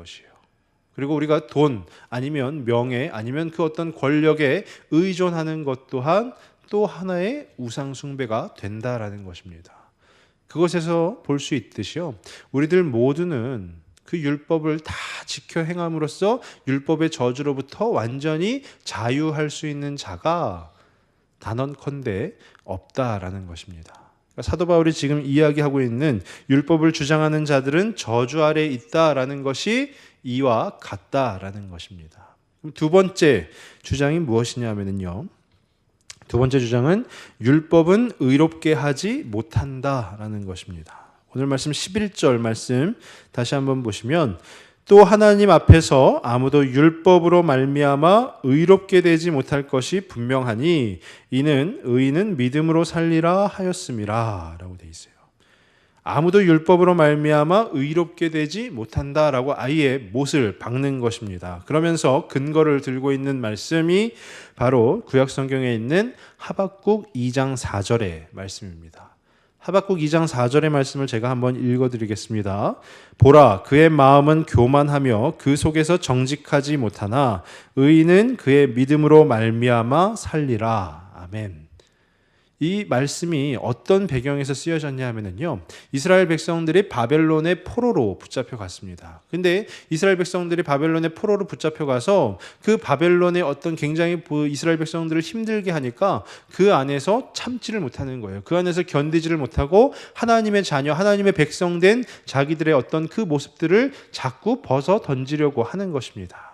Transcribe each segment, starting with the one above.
것이에요. 그리고 우리가 돈 아니면 명예 아니면 그 어떤 권력에 의존하는 것 또한 또 하나의 우상 숭배가 된다라는 것입니다. 그것에서 볼 수 있듯이요, 우리들 모두는 그 율법을 다 지켜 행함으로써 율법의 저주로부터 완전히 자유할 수 있는 자가 단언컨대 없다라는 것입니다. 사도 바울이 지금 이야기하고 있는 율법을 주장하는 자들은 저주 아래 있다라는 것이 이와 같다라는 것입니다. 그럼 두 번째 주장이 무엇이냐면요, 두 번째 주장은 율법은 의롭게 하지 못한다라는 것입니다. 오늘 말씀 11절 말씀 다시 한번 보시면, 또 하나님 앞에서 아무도 율법으로 말미암아 의롭게 되지 못할 것이 분명하니 이는 의인은 믿음으로 살리라 하였음이라 라고 되어 있어요. 아무도 율법으로 말미암아 의롭게 되지 못한다라고 아예 못을 박는 것입니다. 그러면서 근거를 들고 있는 말씀이 바로 구약 성경에 있는 하박국 2장 4절의 말씀입니다. 하박국 2장 4절의 말씀을 제가 한번 읽어드리겠습니다. 보라, 그의 마음은 교만하며 그 속에서 정직하지 못하나 의인은 그의 믿음으로 말미암아 살리라. 아멘. 이 말씀이 어떤 배경에서 쓰여졌냐 하면요, 이스라엘 백성들이 바벨론의 포로로 붙잡혀 갔습니다. 근데 이스라엘 백성들이 바벨론의 포로로 붙잡혀 가서 그 바벨론의 어떤 굉장히 이스라엘 백성들을 힘들게 하니까 그 안에서 참지를 못하는 거예요. 그 안에서 견디지를 못하고 하나님의 자녀, 하나님의 백성된 자기들의 어떤 그 모습들을 자꾸 벗어 던지려고 하는 것입니다.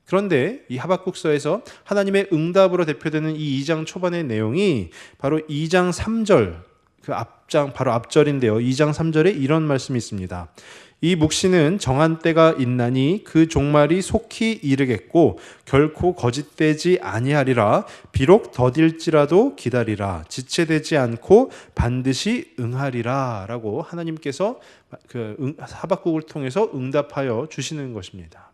그런데 이 하박국서에서 하나님의 응답으로 대표되는 이 2장 초반의 내용이 바로 2장 3절, 그 앞장 바로 앞절인데요. 2장 3절에 이런 말씀이 있습니다. 이 묵시는 정한 때가 있나니 그 종말이 속히 이르겠고 결코 거짓되지 아니하리라. 비록 더딜지라도 기다리라. 지체되지 않고 반드시 응하리라 라고 하나님께서 하박국을 통해서 응답하여 주시는 것입니다.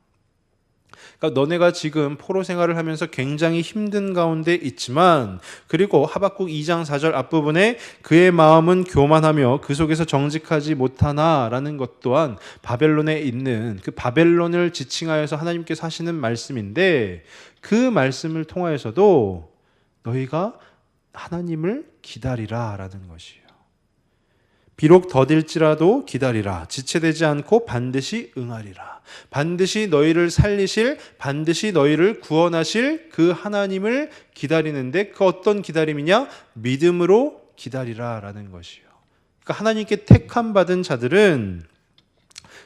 그러니까 너네가 지금 포로 생활을 하면서 굉장히 힘든 가운데 있지만, 그리고 하박국 2장 4절 앞부분에 그의 마음은 교만하며 그 속에서 정직하지 못하나라는 것 또한 바벨론에 있는 그 바벨론을 지칭하여서 하나님께서 하시는 말씀인데, 그 말씀을 통하여서도 너희가 하나님을 기다리라라는 것이에요. 비록 더딜지라도 기다리라. 지체되지 않고 반드시 응하리라. 반드시 너희를 살리실, 반드시 너희를 구원하실 그 하나님을 기다리는데, 그 어떤 기다림이냐? 믿음으로 기다리라라는 것이요. 그러니까 하나님께 택함 받은 자들은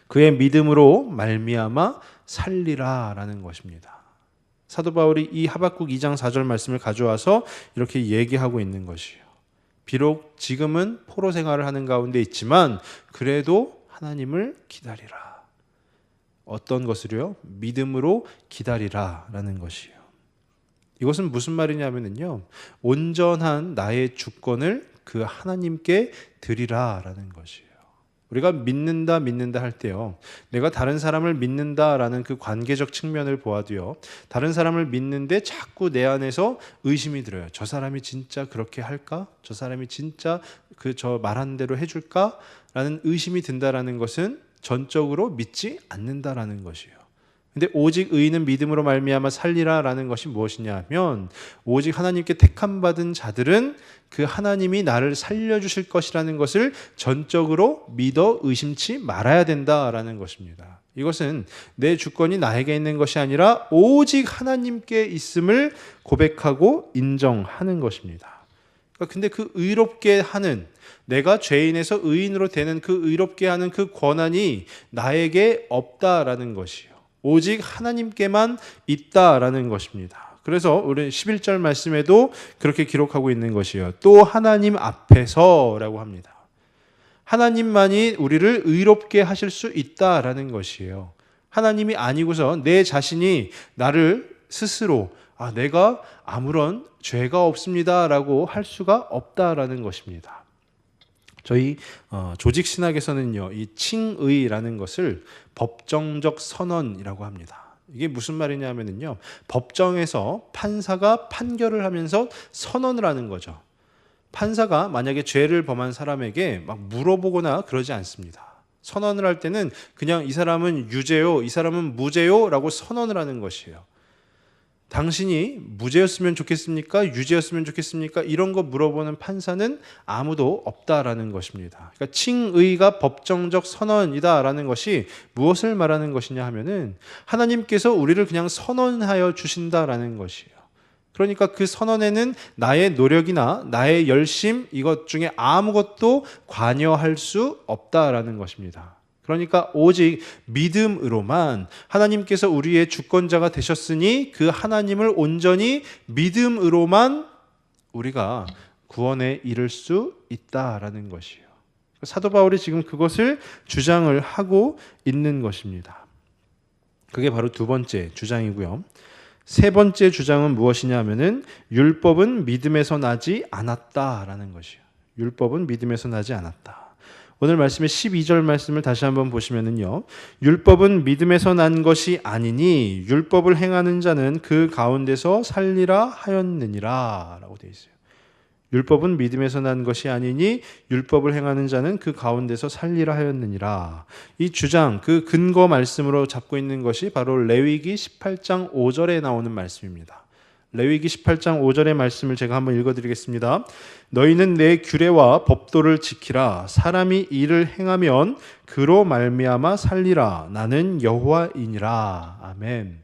그의 믿음으로 말미암아 살리라라는 것입니다. 사도 바울이 이 하박국 2장 4절 말씀을 가져와서 이렇게 얘기하고 있는 것이요. 비록 지금은 포로 생활을 하는 가운데 있지만 그래도 하나님을 기다리라. 어떤 것을요? 믿음으로 기다리라라는 것이요. 이것은 무슨 말이냐면요, 온전한 나의 주권을 그 하나님께 드리라라는 것이에요. 우리가 믿는다 할 때요, 내가 다른 사람을 믿는다라는 그 관계적 측면을 보아도요, 다른 사람을 믿는데 자꾸 내 안에서 의심이 들어요. 저 사람이 진짜 그렇게 할까? 저 사람이 진짜 저 말한 대로 해줄까? 라는 의심이 든다라는 것은 전적으로 믿지 않는다라는 것이에요. 근데 오직 의인은 믿음으로 말미암아 살리라라는 것이 무엇이냐 하면, 오직 하나님께 택함 받은 자들은 그 하나님이 나를 살려주실 것이라는 것을 전적으로 믿어 의심치 말아야 된다라는 것입니다. 이것은 내 주권이 나에게 있는 것이 아니라 오직 하나님께 있음을 고백하고 인정하는 것입니다. 근데 그 의롭게 하는, 내가 죄인에서 의인으로 되는 그 의롭게 하는 그 권한이 나에게 없다라는 것이요, 오직 하나님께만 있다라는 것입니다. 그래서 우리 11절 말씀에도 그렇게 기록하고 있는 것이요, 또 하나님 앞에서라고 합니다. 하나님만이 우리를 의롭게 하실 수 있다라는 것이에요. 하나님이 아니고서 내 자신이 나를 스스로 내가 아무런 죄가 없습니다라고 할 수가 없다라는 것입니다. 저희 조직 신학에서는요, 이 칭의라는 것을 법정적 선언이라고 합니다. 이게 무슨 말이냐면요, 법정에서 판사가 판결을 하면서 선언을 하는 거죠. 판사가 만약에 죄를 범한 사람에게 막 물어보거나 그러지 않습니다. 선언을 할 때는 그냥 이 사람은 유죄요, 이 사람은 무죄요 라고 선언을 하는 것이에요. 당신이 무죄였으면 좋겠습니까? 유죄였으면 좋겠습니까? 이런 거 물어보는 판사는 아무도 없다라는 것입니다. 그러니까 칭의가 법정적 선언이다라는 것이 무엇을 말하는 것이냐 하면은 하나님께서 우리를 그냥 선언하여 주신다라는 것이에요. 그러니까 그 선언에는 나의 노력이나 나의 열심 이것 중에 아무것도 관여할 수 없다라는 것입니다. 그러니까 오직 믿음으로만 하나님께서 우리의 주권자가 되셨으니 그 하나님을 온전히 믿음으로만 우리가 구원에 이를 수 있다라는 것이에요. 사도 바울이 지금 그것을 주장을 하고 있는 것입니다. 그게 바로 두 번째 주장이고요. 세 번째 주장은 무엇이냐 하면은 율법은 믿음에서 나지 않았다라는 것이에요. 율법은 믿음에서 나지 않았다. 오늘 말씀의 12절 말씀을 다시 한번 보시면은요. 율법은 믿음에서 난 것이 아니니 율법을 행하는 자는 그 가운데서 살리라 하였느니라 라고 되어 있어요. 율법은 믿음에서 난 것이 아니니 율법을 행하는 자는 그 가운데서 살리라 하였느니라. 이 주장, 그 근거 말씀으로 잡고 있는 것이 바로 레위기 18장 5절에 나오는 말씀입니다. 레위기 18장 5절의 말씀을 제가 한번 읽어드리겠습니다. 너희는 내 규례와 법도를 지키라. 사람이 이를 행하면 그로 말미암아 살리라. 나는 여호와이니라. 아멘.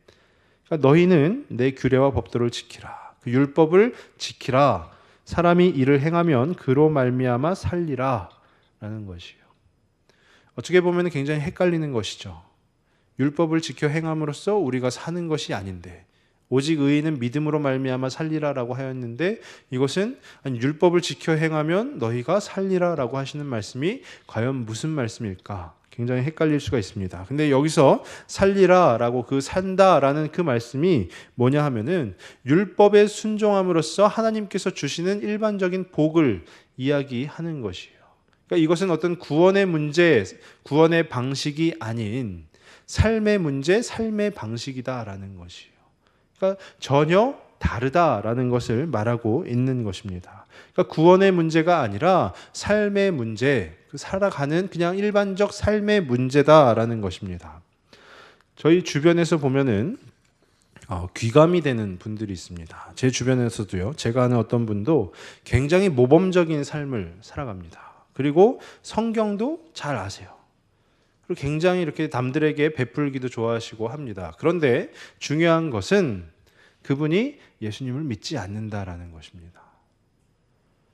그러니까 너희는 내 규례와 법도를 지키라. 그 율법을 지키라. 사람이 이를 행하면 그로 말미암아 살리라. 라는 것이에요. 어떻게 보면 굉장히 헷갈리는 것이죠. 율법을 지켜 행함으로써 우리가 사는 것이 아닌데 오직 의인은 믿음으로 말미암아 살리라라고 하였는데 이것은 율법을 지켜 행하면 너희가 살리라라고 하시는 말씀이 과연 무슨 말씀일까? 굉장히 헷갈릴 수가 있습니다. 근데 여기서 살리라라고 그 산다라는 그 말씀이 뭐냐 하면은 율법에 순종함으로써 하나님께서 주시는 일반적인 복을 이야기하는 것이에요. 그러니까 이것은 어떤 구원의 문제, 구원의 방식이 아닌 삶의 문제, 삶의 방식이다라는 것이에요. 그러니까 전혀 다르다라는 것을 말하고 있는 것입니다. 그러니까 구원의 문제가 아니라 삶의 문제, 살아가는 그냥 일반적 삶의 문제다라는 것입니다. 저희 주변에서 보면은 귀감이 되는 분들이 있습니다. 제 주변에서도요. 제가 아는 어떤 분도 굉장히 모범적인 삶을 살아갑니다. 그리고 성경도 잘 아세요. 그리고 굉장히 이렇게 남들에게 베풀기도 좋아하시고 합니다. 그런데 중요한 것은 그분이 예수님을 믿지 않는다라는 것입니다.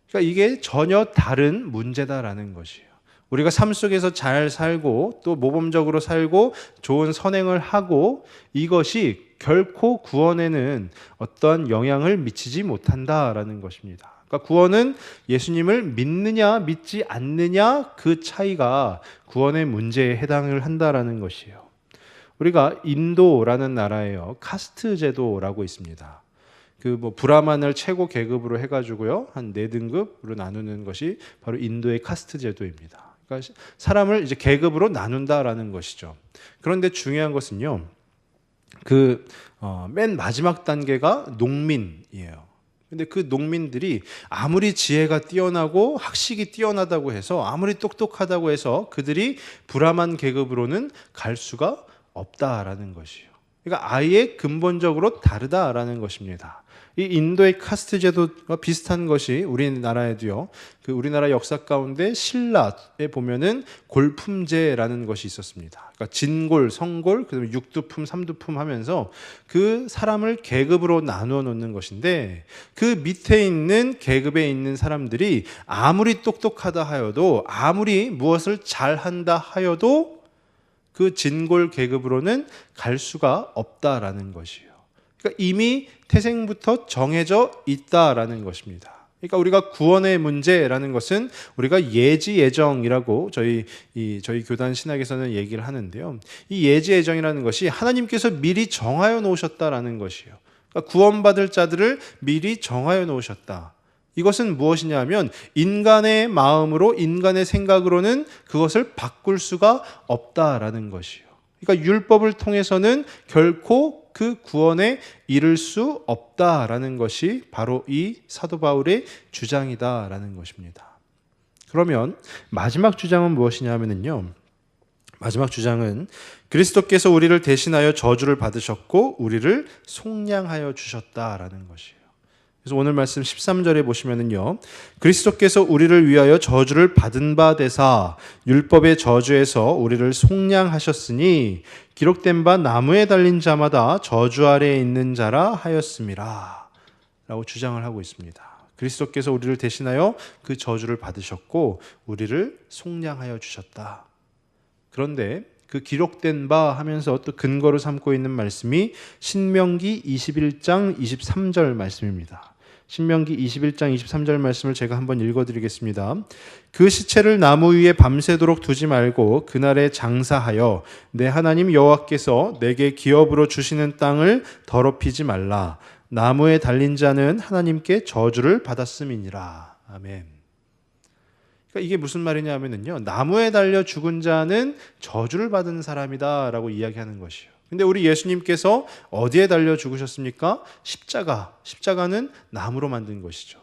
그러니까 이게 전혀 다른 문제다라는 것이에요. 우리가 삶 속에서 잘 살고 또 모범적으로 살고 좋은 선행을 하고 이것이 결코 구원에는 어떠한 영향을 미치지 못한다라는 것입니다. 그러니까 구원은 예수님을 믿느냐 믿지 않느냐 그 차이가 구원의 문제에 해당을 한다라는 것이에요. 우리가 인도라는 나라에요. 카스트 제도라고 있습니다. 그 브라만을 최고 계급으로 해가지고요. 한 4등급으로 나누는 것이 바로 인도의 카스트 제도입니다. 그러니까 사람을 이제 계급으로 나눈다라는 것이죠. 그런데 중요한 것은요. 맨 마지막 단계가 농민이에요. 근데 그 농민들이 아무리 지혜가 뛰어나고 학식이 뛰어나다고 해서 아무리 똑똑하다고 해서 그들이 브라만 계급으로는 갈 수가 없다라는 것이에요. 그러니까 아예 근본적으로 다르다라는 것입니다. 이 인도의 카스트 제도와 비슷한 것이 우리나라에도요. 그 우리나라 역사 가운데 신라에 보면은 골품제라는 것이 있었습니다. 그러니까 진골, 성골, 그다음에 육두품, 삼두품 하면서 그 사람을 계급으로 나누어 놓는 것인데 그 밑에 있는 계급에 있는 사람들이 아무리 똑똑하다 하여도 아무리 무엇을 잘한다 하여도 그 진골 계급으로는 갈 수가 없다라는 것이에요. 그러니까 이미 태생부터 정해져 있다라는 것입니다. 그러니까 우리가 구원의 문제라는 것은 우리가 예지예정이라고 저희 교단 신학에서는 얘기를 하는데요. 이 예지예정이라는 것이 하나님께서 미리 정하여 놓으셨다라는 것이에요. 그러니까 구원받을 자들을 미리 정하여 놓으셨다. 이것은 무엇이냐 하면 인간의 마음으로 인간의 생각으로는 그것을 바꿀 수가 없다라는 것이에요. 그러니까 율법을 통해서는 결코 그 구원에 이를 수 없다라는 것이 바로 이 사도 바울의 주장이다라는 것입니다. 그러면 마지막 주장은 무엇이냐 하면요. 마지막 주장은 그리스도께서 우리를 대신하여 저주를 받으셨고 우리를 속량하여 주셨다라는 것이에요. 그래서 오늘 말씀 13절에 보시면은요, 그리스도께서 우리를 위하여 저주를 받은 바 되사 율법의 저주에서 우리를 속량하셨으니 기록된 바 나무에 달린 자마다 저주 아래에 있는 자라 하였음이라 라고 주장을 하고 있습니다. 그리스도께서 우리를 대신하여 그 저주를 받으셨고 우리를 속량하여 주셨다. 그런데 그 기록된 바 하면서 또 근거로 삼고 있는 말씀이 신명기 21장 23절 말씀입니다. 신명기 21장 23절 말씀을 제가 한번 읽어드리겠습니다. 그 시체를 나무 위에 밤새도록 두지 말고 그날에 장사하여 내 하나님 여호와께서 내게 기업으로 주시는 땅을 더럽히지 말라. 나무에 달린 자는 하나님께 저주를 받았음이니라. 아멘. 그러니까 이게 무슨 말이냐 하면요, 나무에 달려 죽은 자는 저주를 받은 사람이다라고 이야기하는 것이요. 근데 우리 예수님께서 어디에 달려 죽으셨습니까? 십자가는 나무로 만든 것이죠.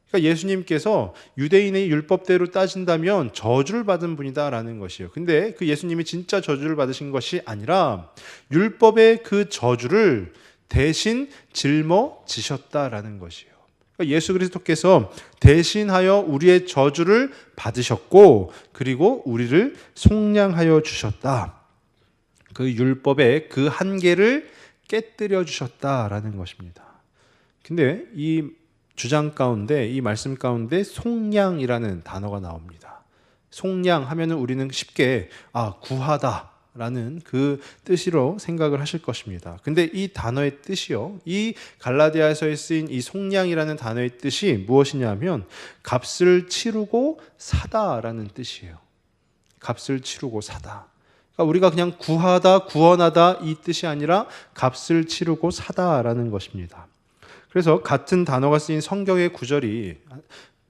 그러니까 예수님께서 유대인의 율법대로 따진다면 저주를 받은 분이다라는 것이에요. 근데 그 예수님이 진짜 저주를 받으신 것이 아니라 율법의 그 저주를 대신 짊어지셨다라는 것이에요. 그러니까 예수 그리스도께서 대신하여 우리의 저주를 받으셨고 그리고 우리를 속량하여 주셨다. 그 율법의 그 한계를 깨뜨려 주셨다라는 것입니다. 근데 이 주장 가운데, 이 말씀 가운데 속량이라는 단어가 나옵니다. 속량하면은 우리는 쉽게 구하다 라는 그 뜻으로 생각을 하실 것입니다. 근데 이 단어의 뜻이요, 이 갈라디아서에 쓰인 이 속량이라는 단어의 뜻이 무엇이냐 하면 값을 치르고 사다라는 뜻이에요. 값을 치르고 사다. 그러니까 우리가 그냥 구하다, 구원하다 이 뜻이 아니라 값을 치르고 사다라는 것입니다. 그래서 같은 단어가 쓰인 성경의 구절이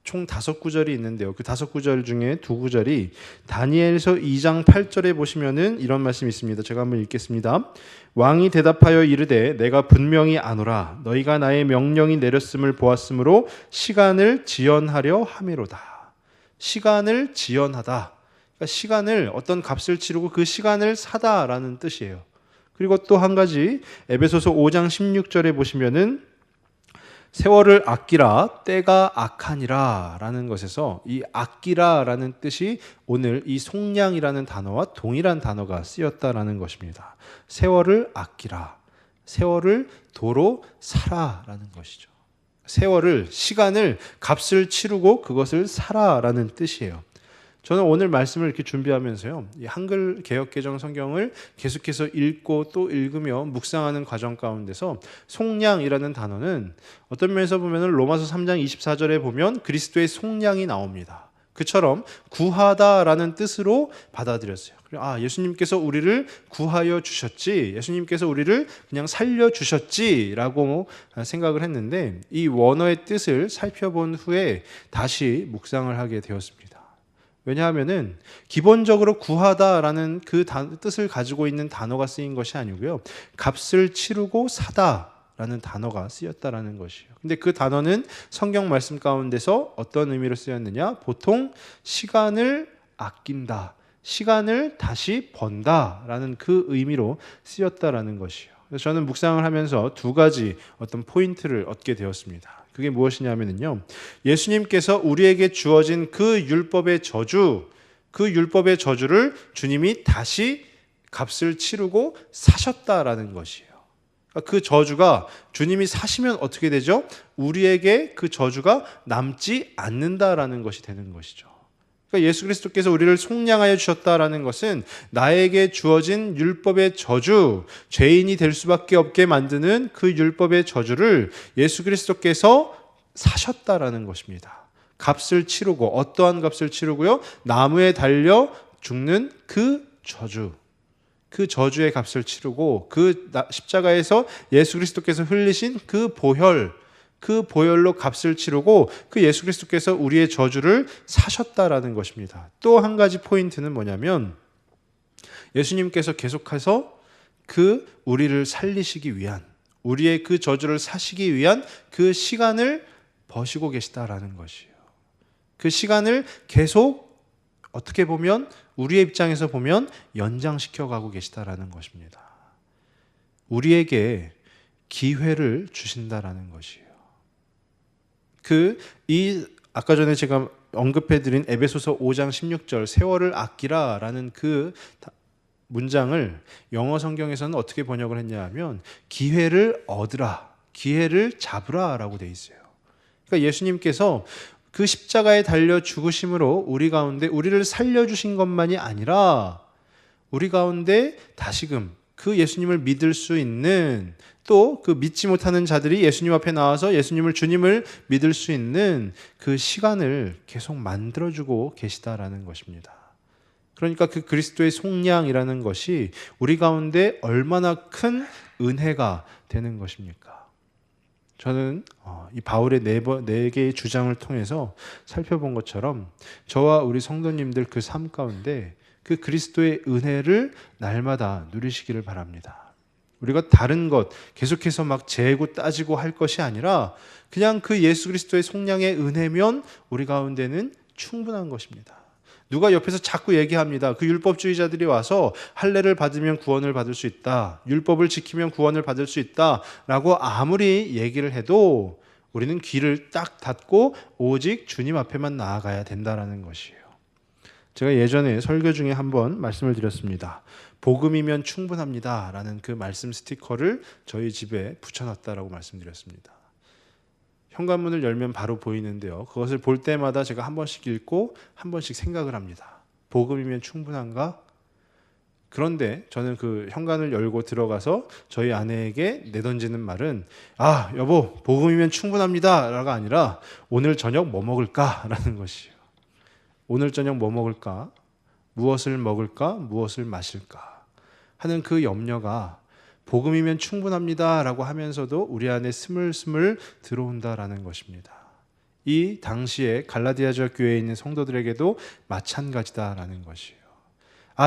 총 5구절이 있는데요. 그 5구절 중에 2구절이 다니엘서 2장 8절에 보시면은 이런 말씀이 있습니다. 제가 한번 읽겠습니다. 왕이 대답하여 이르되 내가 분명히 아노라 너희가 나의 명령이 내렸음을 보았으므로 시간을 지연하려 함이로다. 시간을 지연하다. 그러니까 시간을 어떤 값을 치르고 그 시간을 사다라는 뜻이에요. 그리고 또 한 가지 에베소서 5장 16절에 보시면은 세월을 아끼라 때가 악하니라 라는 것에서 이 아끼라라는 뜻이 오늘 이 속량이라는 단어와 동일한 단어가 쓰였다라는 것입니다. 세월을 아끼라, 세월을 도로 사라라는 것이죠. 세월을, 시간을, 값을 치르고 그것을 사라라는 뜻이에요. 저는 오늘 말씀을 이렇게 준비하면서요, 이 한글 개역개정 성경을 계속해서 읽고 또 읽으며 묵상하는 과정 가운데서 속량이라는 단어는 어떤 면에서 보면 로마서 3장 24절에 보면 그리스도의 속량이 나옵니다. 그처럼 구하다라는 뜻으로 받아들였어요. 예수님께서 우리를 구하여 주셨지, 예수님께서 우리를 그냥 살려 주셨지라고 생각을 했는데 이 원어의 뜻을 살펴본 후에 다시 묵상을 하게 되었습니다. 왜냐하면은 기본적으로 구하다라는 그 뜻을 가지고 있는 단어가 쓰인 것이 아니고요, 값을 치르고 사다라는 단어가 쓰였다라는 것이에요. 근데 그 단어는 성경 말씀 가운데서 어떤 의미로 쓰였느냐? 보통 시간을 아낀다, 시간을 다시 번다라는 그 의미로 쓰였다라는 것이에요. 그래서 저는 묵상을 하면서 2가지 어떤 포인트를 얻게 되었습니다. 그게 무엇이냐면요, 예수님께서 우리에게 주어진 그 율법의 저주, 그 율법의 저주를 주님이 다시 값을 치르고 사셨다라는 것이에요. 그 저주가 주님이 사시면 어떻게 되죠? 우리에게 그 저주가 남지 않는다라는 것이 되는 것이죠. 그러니까 예수 그리스도께서 우리를 속량하여 주셨다라는 것은 나에게 주어진 율법의 저주, 죄인이 될 수밖에 없게 만드는 그 율법의 저주를 예수 그리스도께서 사셨다라는 것입니다. 값을 치르고, 어떠한 값을 치르고요? 나무에 달려 죽는 그 저주, 그 저주의 값을 치르고 그 십자가에서 예수 그리스도께서 흘리신 그 보혈, 그 보혈로 값을 치르고 그 예수 그리스도께서 우리의 저주를 사셨다라는 것입니다. 또 한 가지 포인트는 뭐냐면 예수님께서 계속해서 그 우리를 살리시기 위한, 우리의 그 저주를 사시기 위한 그 시간을 버시고 계시다라는 것이에요. 그 시간을 계속 어떻게 보면 우리의 입장에서 보면 연장시켜 가고 계시다라는 것입니다. 우리에게 기회를 주신다라는 것이에요. 아까 전에 제가 언급해드린 에베소서 5장 16절 세월을 아끼라라는 그 문장을 영어 성경에서는 어떻게 번역을 했냐 하면 기회를 얻으라, 기회를 잡으라라고 돼 있어요. 그러니까 예수님께서 그 십자가에 달려 죽으심으로 우리 가운데 우리를 살려주신 것만이 아니라 우리 가운데 다시금 그 예수님을 믿을 수 있는, 또 그 믿지 못하는 자들이 예수님 앞에 나와서 예수님을 주님을 믿을 수 있는 그 시간을 계속 만들어주고 계시다라는 것입니다. 그러니까 그 그리스도의 속량이라는 것이 우리 가운데 얼마나 큰 은혜가 되는 것입니까? 저는 이 바울의 네 개의 주장을 통해서 살펴본 것처럼 저와 우리 성도님들 그 삶 가운데 그 그리스도의 은혜를 날마다 누리시기를 바랍니다. 우리가 다른 것 계속해서 막 재고 따지고 할 것이 아니라 그냥 그 예수 그리스도의 속량의 은혜면 우리 가운데는 충분한 것입니다. 누가 옆에서 자꾸 얘기합니다. 그 율법주의자들이 와서 할례를 받으면 구원을 받을 수 있다, 율법을 지키면 구원을 받을 수 있다 라고 아무리 얘기를 해도 우리는 귀를 딱 닫고 오직 주님 앞에만 나아가야 된다라는 것이에요. 제가 예전에 설교 중에 한번 말씀을 드렸습니다. 복음이면 충분합니다 라는 그 말씀 스티커를 저희 집에 붙여놨다라고 말씀드렸습니다. 현관문을 열면 바로 보이는데요, 그것을 볼 때마다 제가 한 번씩 읽고 한 번씩 생각을 합니다. 복음이면 충분한가? 그런데 저는 그 현관을 열고 들어가서 저희 아내에게 내던지는 말은 여보, 복음이면 충분합니다 라가 아니라 오늘 저녁 뭐 먹을까? 라는 것이에요. 오늘 저녁 뭐 먹을까? 무엇을 먹을까? 무엇을 마실까? 하는 그 염려가 복음이면 충분합니다 라고 하면서도 우리 안에 스물스물 들어온다라는 것입니다. 이 당시에 갈라디아 지역 교회에 있는 성도들에게도 마찬가지다라는 것이에요.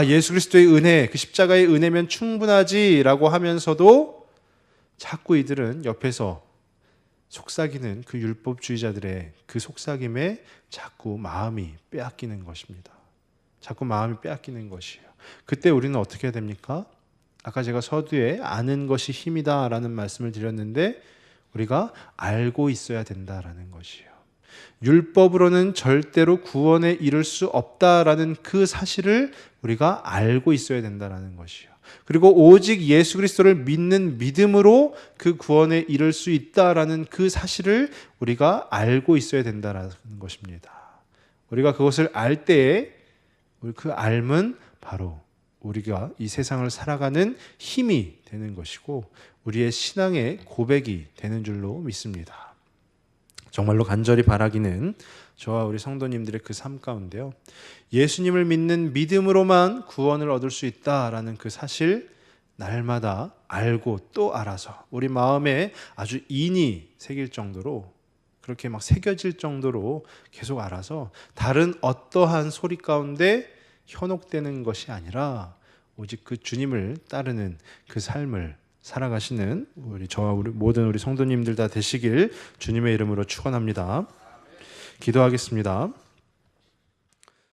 예수 그리스도의 은혜, 그 십자가의 은혜면 충분하지 라고 하면서도 자꾸 이들은 옆에서 속삭이는 그 율법주의자들의 그 속삭임에 자꾸 마음이 빼앗기는 것입니다. 자꾸 마음이 빼앗기는 것이에요. 그때 우리는 어떻게 해야 됩니까? 아까 제가 서두에 아는 것이 힘이다 라는 말씀을 드렸는데 우리가 알고 있어야 된다라는 것이에요. 율법으로는 절대로 구원에 이를 수 없다라는 그 사실을 우리가 알고 있어야 된다라는 것이에요. 그리고 오직 예수 그리스도를 믿는 믿음으로 그 구원에 이를 수 있다라는 그 사실을 우리가 알고 있어야 된다라는 것입니다. 우리가 그것을 알 때에 그 알은 바로 우리가 이 세상을 살아가는 힘이 되는 것이고 우리의 신앙의 고백이 되는 줄로 믿습니다. 정말로 간절히 바라기는 저와 우리 성도님들의 그 삶 가운데요, 예수님을 믿는 믿음으로만 구원을 얻을 수 있다라는 그 사실 날마다 알고 또 알아서 우리 마음에 아주 인이 새길 정도로, 그렇게 막 새겨질 정도로 계속 알아서 다른 어떠한 소리 가운데 현혹되는 것이 아니라 오직 그 주님을 따르는 그 삶을 살아가시는 저와 우리 모든 우리 성도님들 다 되시길 주님의 이름으로 축원합니다. 기도하겠습니다.